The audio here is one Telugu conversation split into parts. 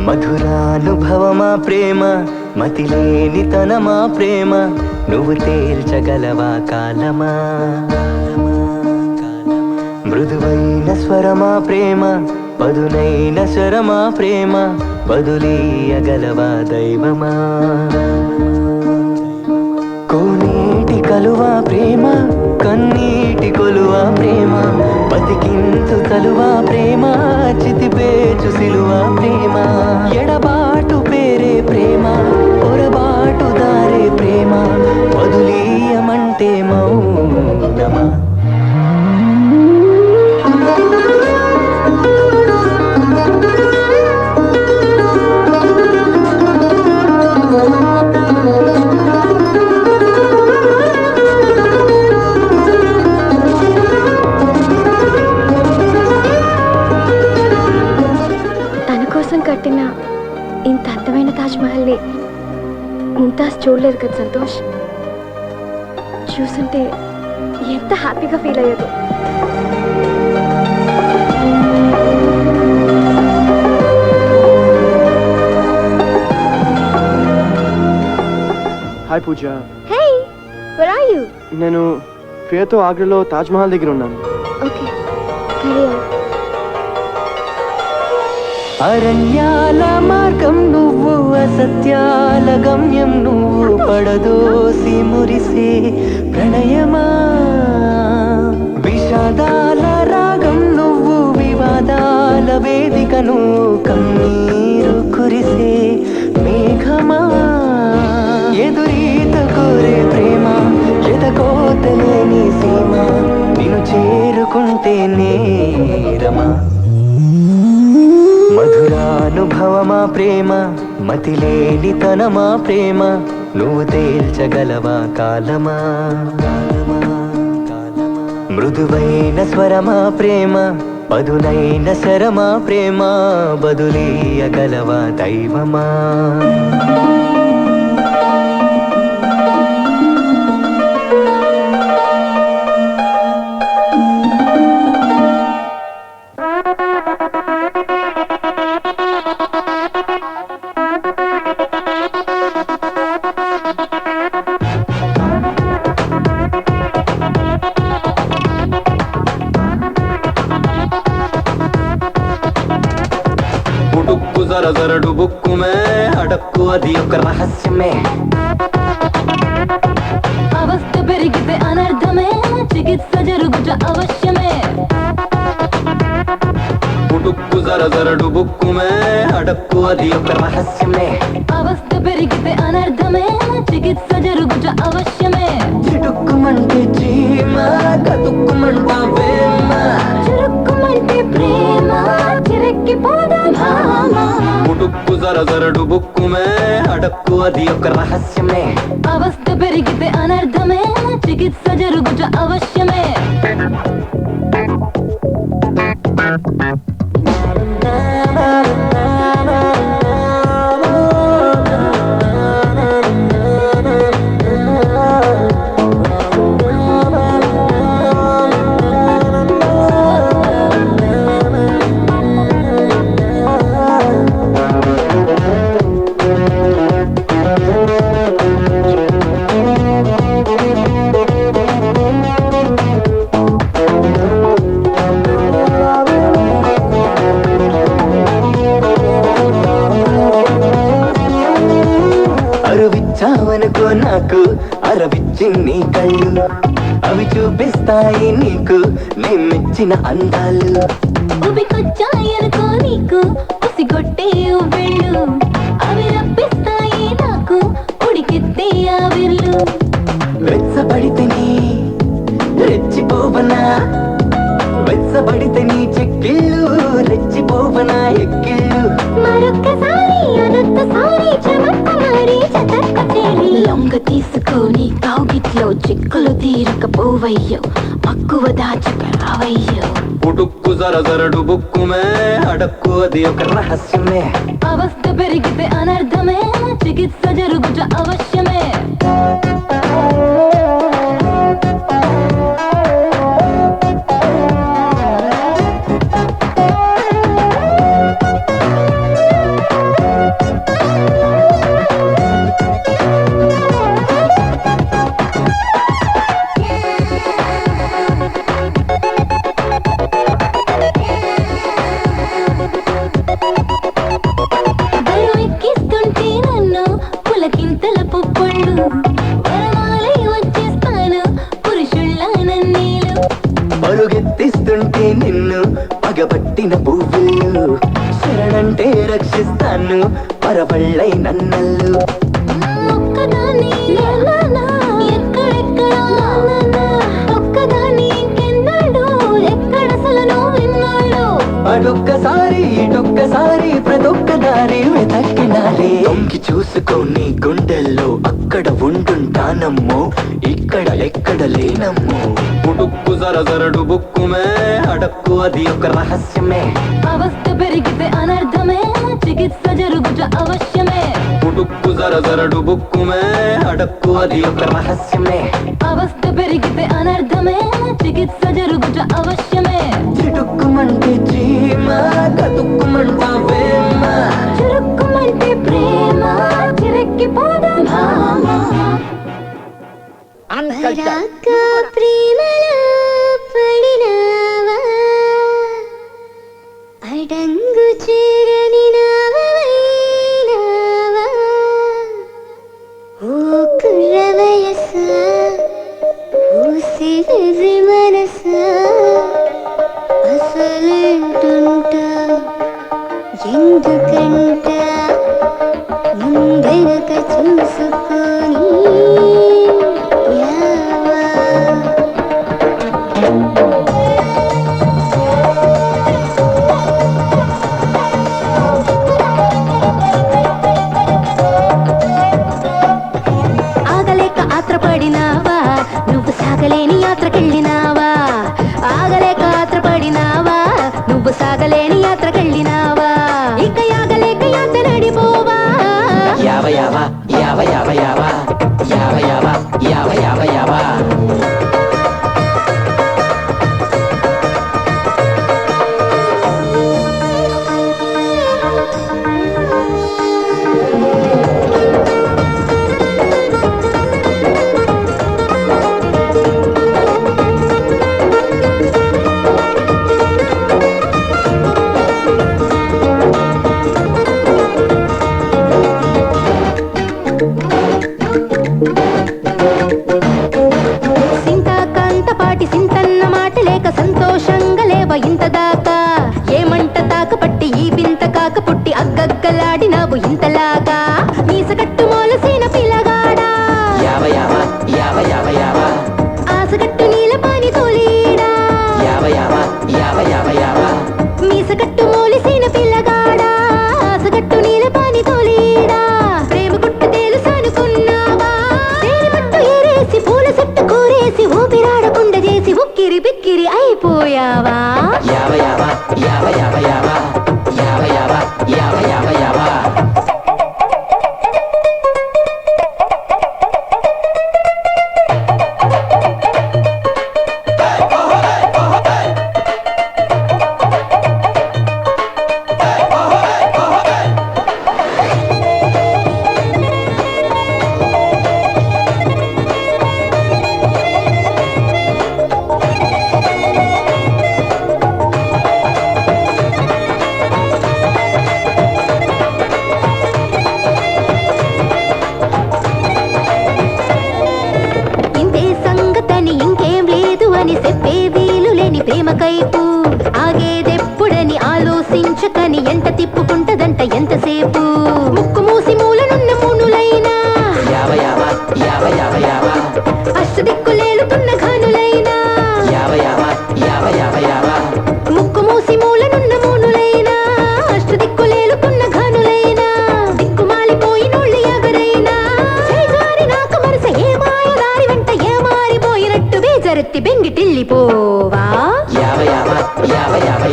మధురానుభవమా ప్రేమ మతిలేని తనమా ప్రేమ నువ్వు తేల్చగలవా కాలమా మృదువైన స్వరమా ప్రేమ పదునైన స్వరమా ప్రేమ బదులీయగలవా దైవమా కోనేటి కలువా ప్రేమ కన్నీటి కొలువా ప్రేమ బతికించు తలువా ప్రేమ చితిపేచు సిలువా ప్రేమ ఎడబాటు పేరే ప్రేమ పొరబాటు దారే ప్రేమ వదులీయమంటే మౌనమా కట్టిన ఇంత అందమైన తాజ్ మహల్ని ముంతాజ్ చూడలేదు కదా సంతోష్. చూస్తుంటే ఎంత హ్యాపీగా ఫీల్ అయ్యేదో. Hi Pooja. Hey, where are you? నేను ప్రియతో ఆగ్రాలో తాజ్ మహల్ దగ్గర ఉన్నాను. Okay, carry on. అరణ్యాల మార్గం నువ్వు అసత్యాల గమ్యం నువ్వు పడదోసి మురిసే ప్రణయమా విషాదాల రాగం నువ్వు వివాదాల వేదిక నువ్వు కన్నీరు కురిసే మేఘమా ఎదురీత కోరే ప్రేమ ఎదకోతలేని సీమ నిన్ను చేరుకుంటే నేరమా మధురానుభవమా ప్రేమ మతిలేని తనమా ప్రేమ నువ్వు తేల్చగలవా కాలమా మృదువైన స్వరమా ప్రేమ పదునైన శరమా ప్రేమ బదులీయగలవా దైవమా జర జర డుబుక్కు మే అడక్కు అది ఒక రహస్యమే అవస్థ పెరిగితే అనర్థమే చికిత్స జరుగుట అవశ్యమే పుడుక్కు జర జర డుబుక్కు మే అడక్కు అది ఒక రహస్యమే అవస్థ పెరిగితే అనర్థమే చికిత్స జరుగుట అవశ్యమే చిటుక్కుమంటే చీమ కతుక్కుమంటా ప్రేమ చురుక్కుమంటే ప్రేమ చిరెక్కిపోదా భామ పుడుక్కు జర జర డుబుక్కు మే అడక్కు అది ఒక రహస్యమే అవస్థ పెరిగితే అనర్థమే చికిత్స జరుగుట అవశ్యమే అరువిచ్చావనుకో నాకు అరవిచ్చి నీ కళ్ళు అవి చూపిస్తాయి నీకు నేను మెచ్చిన అందాలు ఉబికొచ్చాయనుకో నీకు ఉసిగొట్టే వెళ్ళు అవి రప్పిస్తాయి నాకు ఉడికెత్తే ఆవిర్లు వెచ్చబడితే నీ రెచ్చిపోవనా వెచ్చబడితే నీ చెక్కిళ్ళు రెచ్చిపోవనా ఎక్కిళ్ళు మరొక్కసారి అనొక్కసారి చమత్కారి చతక్క చేరి లొంగ తీసుకొని కౌగిట్లో చిక్కులు తీరకపోవయ్యో మక్కువ దాచక రావయ్యో ఉడుక్కు జర జరడు బుక్కుమే అడక్కు అది ఒక రహస్యమే అవస్థ పెరిగితే అనర్థమే చికిత్స జరుగుట అవశ్యమే పరుగెత్తిస్తుంటే నిన్ను పగబట్టిన పువ్వులు శరణంటే రక్షిస్తాను పరవళ్ళై నన్నల్లు ఒక్కదాన్ని ఎక్కడెక్కడ ఒక్కదాన్ని ఇంకెన్నాడు ఎక్కడసలను విన్నాడు అటొక్కసారి ఇటొక్కసారి ప్రతొక్క దారి వెతక్కినాలే తొంగి చూసుకో నీ గుండెల్లో అక్కడ ఉండుంటానమ్మో ఇక్కడ ఎక్కడ లేనమ్మో ఉడుక్కు జర జరడు బుక్కుమే అడక్కు అది ఒక రహస్యమే అవస్థ పెరిగితే అనర్థమే చికిత్స జరుగుట అవశ్యమే ఉడుక్కు జర జరడు బుక్కుమే అడక్కు అది ఒక రహస్యమే అవస్థ పెరిగితే అనర్థమే చికిత్స జరుగుట అవశ్యమే చిటుక్కుమంటే చీమ కతుక్కుమంటా వేమ చురుక్కుమంటే ప్రేమ చిరెక్కిపోదా భామ ప్రేమలో పడినావా అడంగు చేరని నావైనావా ఓ కుర్ర వయసా ఓ సిరి మనసా అసలేంటుంటా ఎందుకంట ముందెనక చూసుకొని యావా ఆగలేక ఆత్రపడినావా నువ్వు సాగలేని యాత్రకెళ్ళినావా ఆగలేక ఆత్రపడినావా నువ్వు సాగలేని యాత్రకెళ్ళినావా ఇక యాగలేక యాత్ర నడిపోవా యావ యావ యావ యావ యావ యావ యావ యావ యావ యావ సింతాకాంతపాటి సింతన్న మాట లేక సంతోషంగా లేవ ఇంత దాకా ఏమంట తాకపట్టి ఈ వింత కాక పుట్టి అగ్గగ్గలాడినావు ఇంతలాగా మీసకట్టు మోలసిన పిల్లగాడా యావ యావ యావ యావ యావ ఆసగట్టు నీల పాని తోలీడా యావ యావ యావ యావ యావ మీసకట్టు మోలిసిన పిల్లగాడా ఆసగట్టు నీల పాని తోలీడా ప్రేమ గుట్టు తెలుసనుకున్నావా తేనె పట్టు ఏరేసి పూల చెట్టు కూరేసి ఊపిరాడకుండా చేసి ఉక్కిరి బిక్కిరి అయిపోయావా యావ యావ యావ యావ యావ యావ యావ యావ యావ యావ ఇంతే సంగతని ఇంకేం లేదు అని చెప్పే వీలు లేని ప్రేమ కైపు ఆగేదెప్పుడని ఆలోచించకని ఎంత తిప్పుకుంటదంట ఎంతసేపు ముక్కు మూసి మూలనున్న మునులైనా యావ యావ యావ యావ యావ అష్టదిక్కులేలుతున్న ఘనులైనా యావ యావ యావ యావ యావ ముక్కు మూసి మూలనున్న మునులైనా అష్టదిక్కులేలుతున్న ఘనులైనా దిక్కుమాలిపోయినోళ్ళు ఎవరైనా చేజారి నాకు వరుస ఏ మాయ దారి వెంట ఏ మాయ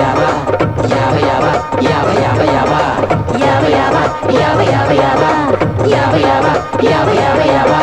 yaba yaba yaba yaba yaba yaba yaba yaba yaba yaba yaba yaba yaba yaba yaba.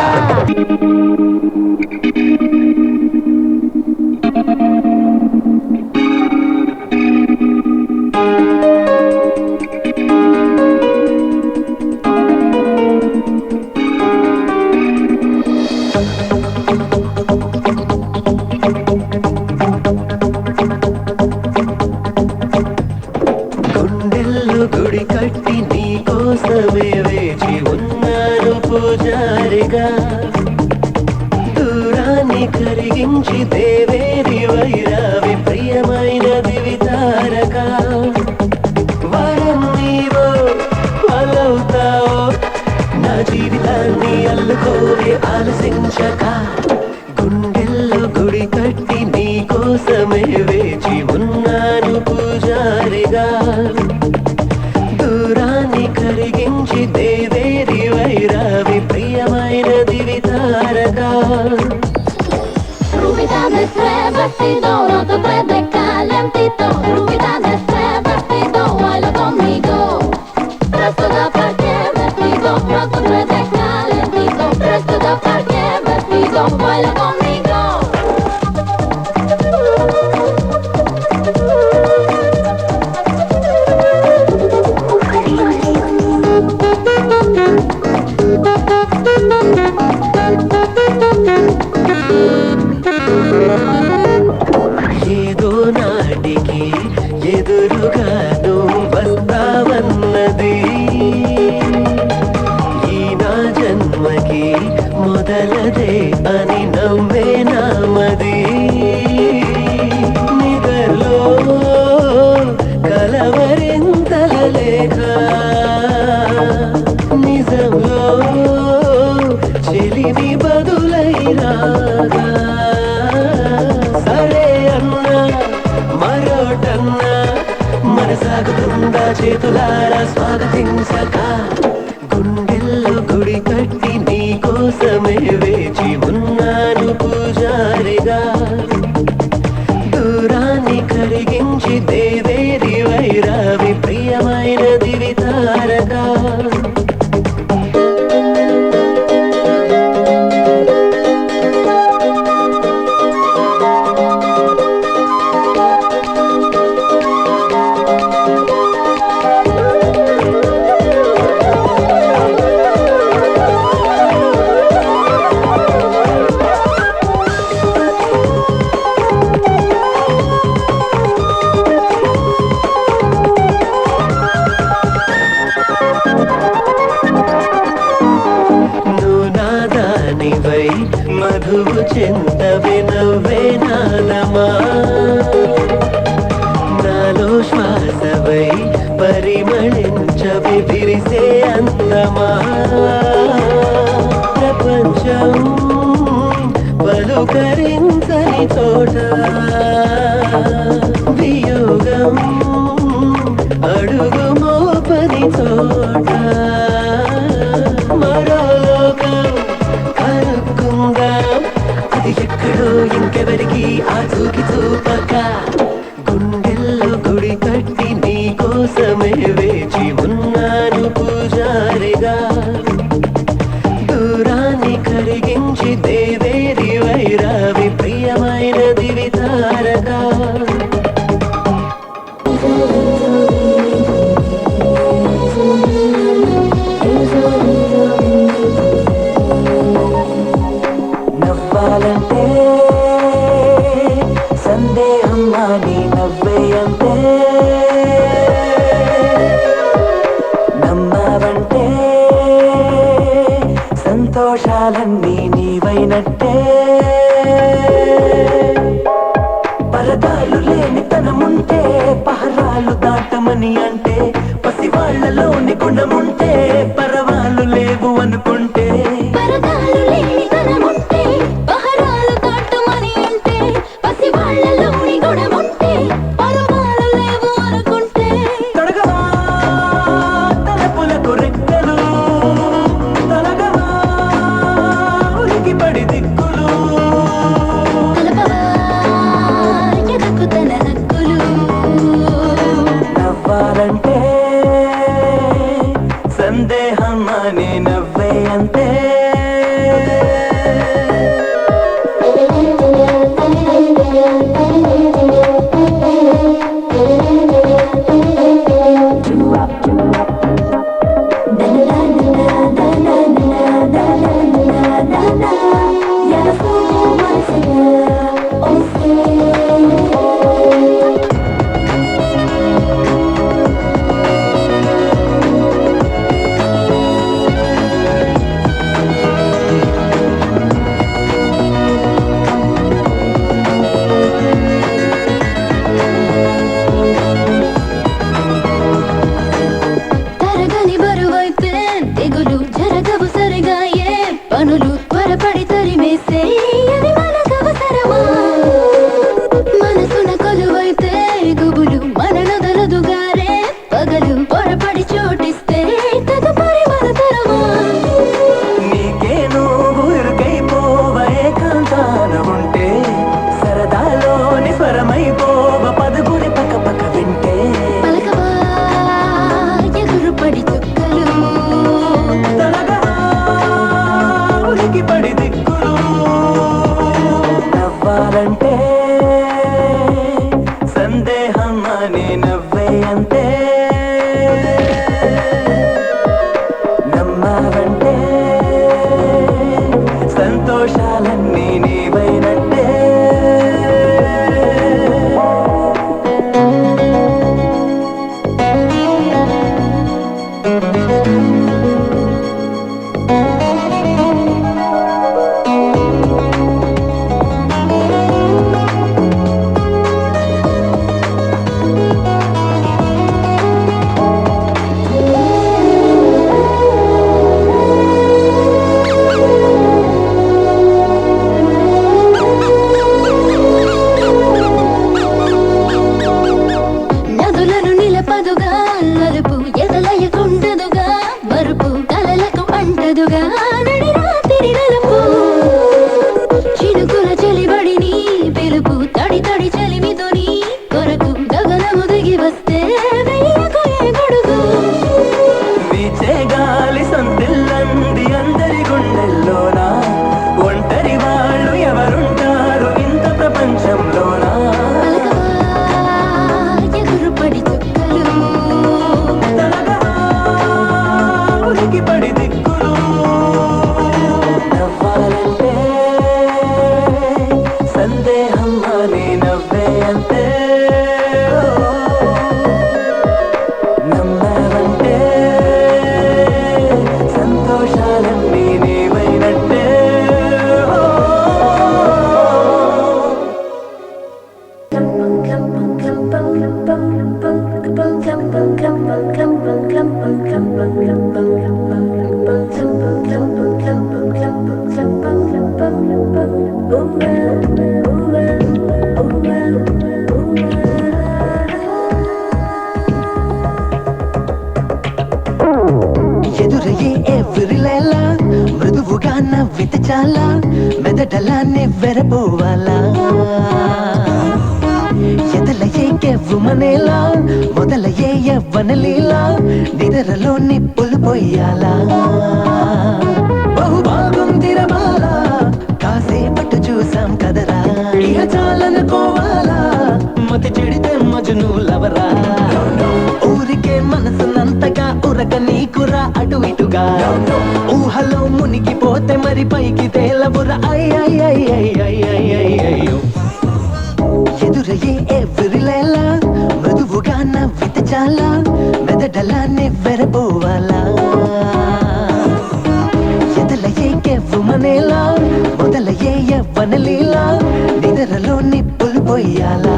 గుడి కట్టి నీ కోసమే వేచి ఉన్నాను పూజారిగా, దూరాన్ని కరిగించి దేవేరి వైరావి ప్రియమైన దివితారక, వరం నీవో అలవుతావో నా జీవితాన్ని అల్లుకోవే ఆలసించక, గుండెల్లో గుడి కట్టి నీ కోసమే వేచి ఉన్నాను పూజారిగా, దూరాన్ని కరిగించి దేవేరి వైరావి ప్రియమైన దివితారగా. Rubita de tres vestido, no te puedes calentito. Rubita de tres vestido, baila conmigo. Presto da parque vestido, no te puedes calentito. Presto da parque vestido, baila conmigo. ఏదో నాటికి ఎదురుగాను వస్తావన్నది, ఈ నా జన్మకి మొదలదే అని నమ్మే నామది, నిదర్లో కలవరింతల లేఖ, నిజంలో చెలిమి బదులై రాగా, సరే అన్నా మరోటన్నా మనసాగుతుందా చేతులారా స్వాగతించక, గుండెల్లో గుడి కట్టి నీ కోసమే వేచి ఉన్నాను పూజారిగా, దూరాన్ని కరిగించి దేవేరి వైరావి ప్రియమైన దివితారగా. మధువు చెందవే నవ్వే నాదమా, నాలో శ్వాసవై పరిమళించవే విరిసే అందమా, ప్రపంచం పలుకరించని చోట వియోగం అడుగు మోపని చోట, మరో లోకం కనుక్కుందాం అది ఎక్కడో ఇంకెవరికి ఆ చూకి చూపక, గుండెల్లో గుడి కట్టి నీ కోసమే వేచి ఉన్నాను పూజారిగా, దూరాన్ని కరిగించి దేవేరి వైరావి ప్రియమైన దివితారగా. నవ్వాలంటే సందేహం మాని నవ్వేయంటే, నమ్మావంటే సంతోషాలన్నీ నీవైనట్టే, పరదాలు లేని తనముంటే పహరాలు దాటమని అంటే, పసివాళ్లలోని గుణముంటే పరవాలు లేవు అనుకుంటే, పరదాలు లేని తనముంటే పహరాలు దాటమని అంటే, పసివాళ్లలోని గుణముంటే పరవాలు లేవు నే నవ్వే అంతే నమ్మావంటే సంతోషాలన్నీ నీవైనట్టే నదులను నిలపదుగా నలుపు ఎదలయకుండదుగా మరుపు కలలకు అంటదుగా నడి రాత్రి నలుపు చినుకుల చెలిబడిని పిలుపు తడి తడి చలిమితో నీ కొరకు గగనము దిగి వస్తే వెయ్యకు ఏ గొడుగు వీచే గాలి సంతిల్లంది అందరి గుండెల్లోనా ఒంటరి వాళ్ళు ఎవరుంటారు ఇంత ప్రపంచంలోనా ఎగురుపడి చుక్కలు ఉలికిపడి దిక్కులు నవ్వాలంటే సందేహం నే నవ్వే అంతే నమ్మావంటే సంతోషాలన్నీ నీవైనట్టే ఎదురయ్యే ఎవరిలేలా మృదువుగా నవ్వితే చాలా మెదడలా నివ్వెరపోవాలా ఎదలయ్యే కెవ్వుమనేలా మొదలయ్యే యవ్వనలీలా నిదరలో నిప్పులు పొయ్యాలా బహు బాగుందిర బాలా కాసేపట్టు చూసాం కదరా ఇక చాలనుకోవాలా మతి చెడితే మజును లవరా ఊరికే మనసునంతగా ఉరక నీకురా అటు ఇటుగా ఊహలో మునిగిపోతే మరి పైకి తేలవురా అయ్యో ఎదురయ్యే ఎవరిలేలా మృదువుగా నవ్వితే చాలా మెదడలా నివ్వెరపోవాలా ఎదలయ్యే కెవ్వుమనేలా మొదలయ్యే యవ్వనలీలా నిదరలో నిప్పులు పొయ్యాలా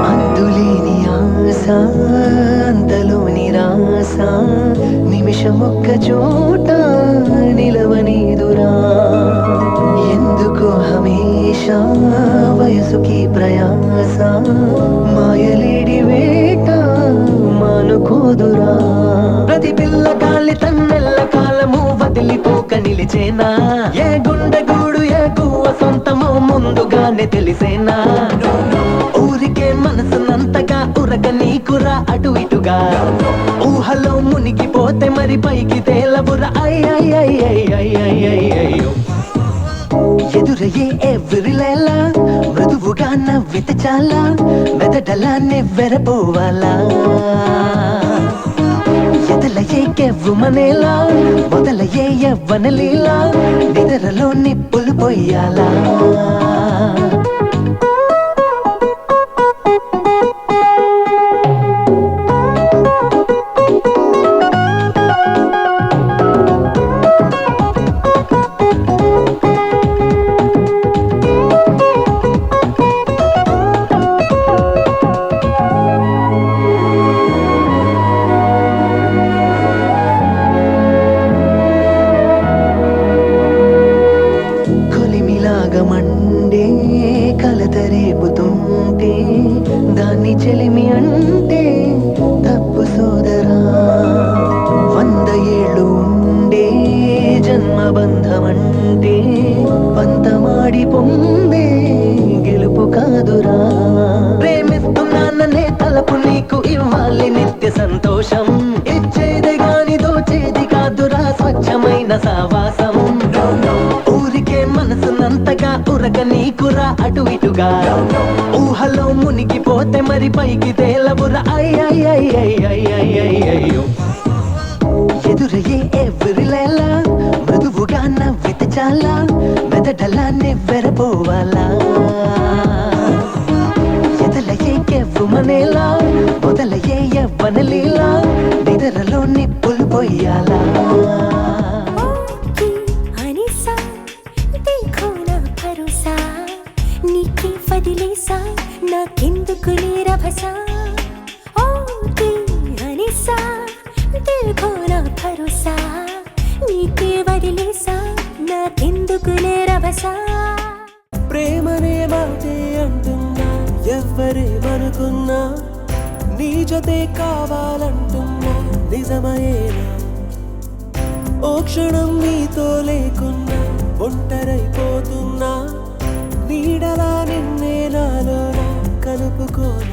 అందులేని ఆశ అంతలోని రాస నిమిషమొక్క చోట నిలవనీదురా ఎందుకు హమేషా వయసుకి ప్రయాస మాయలేడి వేట మానుకోదురా ప్రతి పిల్ల కాలి తన్నెల్ల కాలము వదిలిపోక నిలిచేనా ఏ గుండెగూడు ఏ గువ్వ సొంతమో ముందుగానే తెలిసేనా ఊరికే మనసునంతగా ఉరక నీకురా అటు ఇటుగా ఊహలో మునిగిపోతే మరి పైకి తేలవురా అయ్యో ఎదురయ్యే ఎవరిలేలా మృదువుగా నవ్వితే చాలా మెదడలా నివ్వెరపోవాలా ఎదలయ్యే కెవ్వుమనేలా మొదలయ్యే యవ్వనలీలా నిదరలో నిప్పులు పొయ్యాలా సంతోషం ఇచ్చేది గాని దోచేది కాదురా స్వచ్ఛమైన సావాసం ఊరికే మనసునంతగా ఉరక నీకురా అటు ఇటుగా ఊహలో మునిగిపోతే మరి పైకి తేలవురా అయ్యో ఎదురయ్యే ఎవరిలేలా మృదువుగా నవ్వితే చాలా మెదడలా నివ్వెరపోవాలా ఎదలయ్యే కెవ్వుమనేలా మొదలయ్యే యవ్వనలీలా నిద్రలో నిప్పులు పోయాలా అనిసా దేఖో నా భరోసా నీకే వదిలేసా నాకెందుకు లేరభసా ఓ అనిసా దేఖో నా భరోసా నీకే వదిలేసా నాకెందుకు లేరభసా ప్రేమనే మాటే అంటున్నా ఎవ్వరేమనుకున్నా నీ జతే కావాలంటున్నా నిజమయేనా ఓ క్షణం నీతో లేకున్నా ఒంటరైపోతున్నా నీడలా నిన్నే నాలో కలుపుకోనా